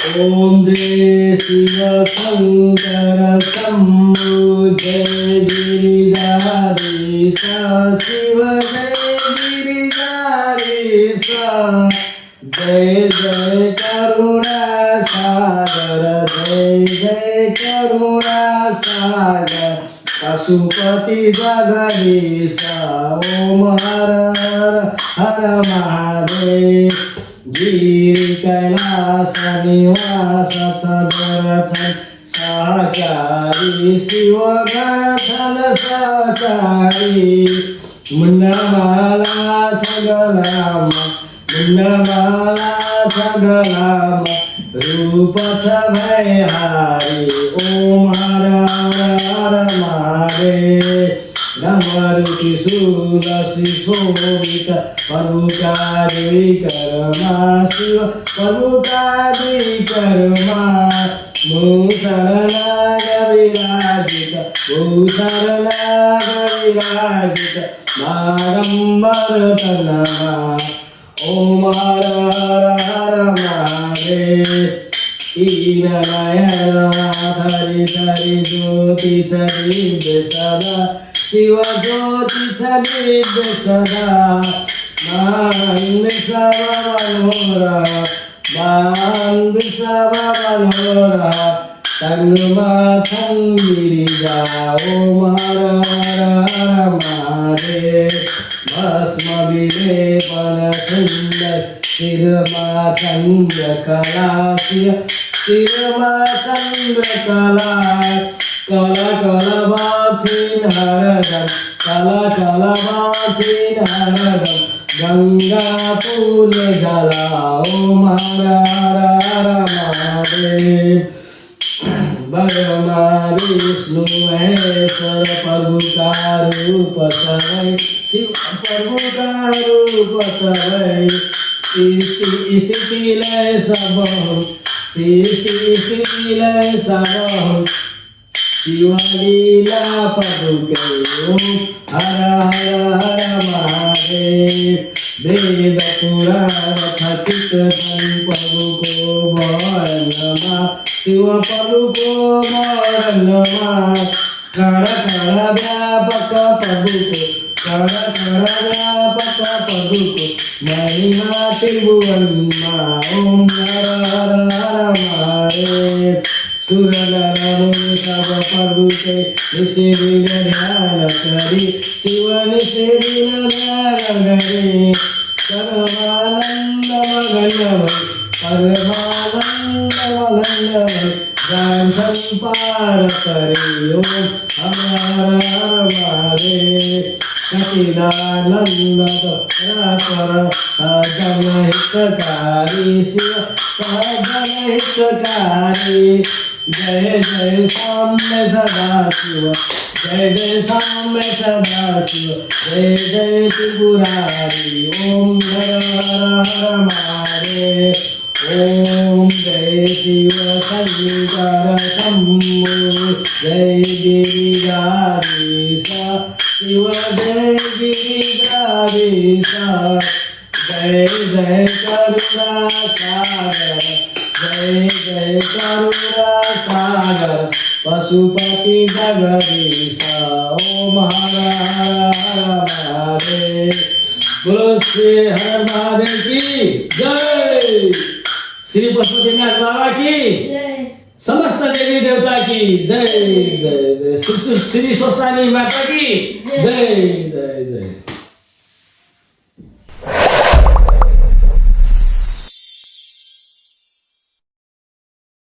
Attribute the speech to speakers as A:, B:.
A: ओम जय शिव शंकर शंभु जय गिरिजाधीश शिव जय गिरिजाधीश जय जय करुणा सागर जय जय करुणा सागर पशुपति जगदीश ओम हर हर हर महादेव गिरी कैलास निवास सदर सहकारी शिव गाथन सहकारी मुन्नमाला छगलाम मुन्नमाला छगलाम रूप भय हारी ओम हर हर महादेव नमरुति सुरसि शोभित प्रभुकारी कर्मा शिव प्रभुकारी कर्मा भूषरनाग विराजित भूषरनाग विराजित बारंबर तनमा ओम हर हर हर महादेव तीन नयन धरि धरि ज्योति दिव्य सदा शिव ज्योति दिव्य सदा मान सब मनोरा मान सब मनोरा तन्मा गिरिजा ओम हर हर हर महादेव भस्म विलेपन सुंदर शिरमा चंद्र कला शिरमा चंद्र कला कला कला बाथिन हरदम कला कला बाथिन हरदम गंगा फूल जला ओम हर हर हर महादेव ब्रह्मा विष्णु महेश्वर प्रभु का रूप सवै शिव प्रभु का रूप सवै स्थिति लय सब स्थिति लय सब शिव लीला प्रभु के हर हर हर महादेव वेद पुराण खचित प्रभु को वर्णमा शिव प्रभु को वर्णमा कण कण व्यापक प्रभु को कण कण व्यापक प्रभु को महिमा त्रिभुवनमा ओम हर हर हर महादेव सुर नर मुनि सब प्रभु के निषेधीन ध्यान करी शिव निषेधीन ध्यान करी सर्वानंद मगन भई सर्वानंद मगन भई ज्ञान संपार करी ओम हर हर हर महादेव सचिदानंद पर सजन हितकारी शिव सजन हितकारी जय जय साम्य सदा शिव जय जय साम्य सदा शिव जय जय त्रिपुरारी ओम हर हर हर महादेव ओम जय शिव शंकर शंभु जय गिरिजाधीश शिव जय गिरिजाधीश जय जय करुणा सागर जय जय करुणा सागर पशुपति जगदीश ओम हर हर हर महादेव बोलो श्री हर महादेव की जय श्री पशुपतिनाथ बाबा की समस्त देवी देवता की जय जय जय श्री स्वस्तानी माता की जय जय जय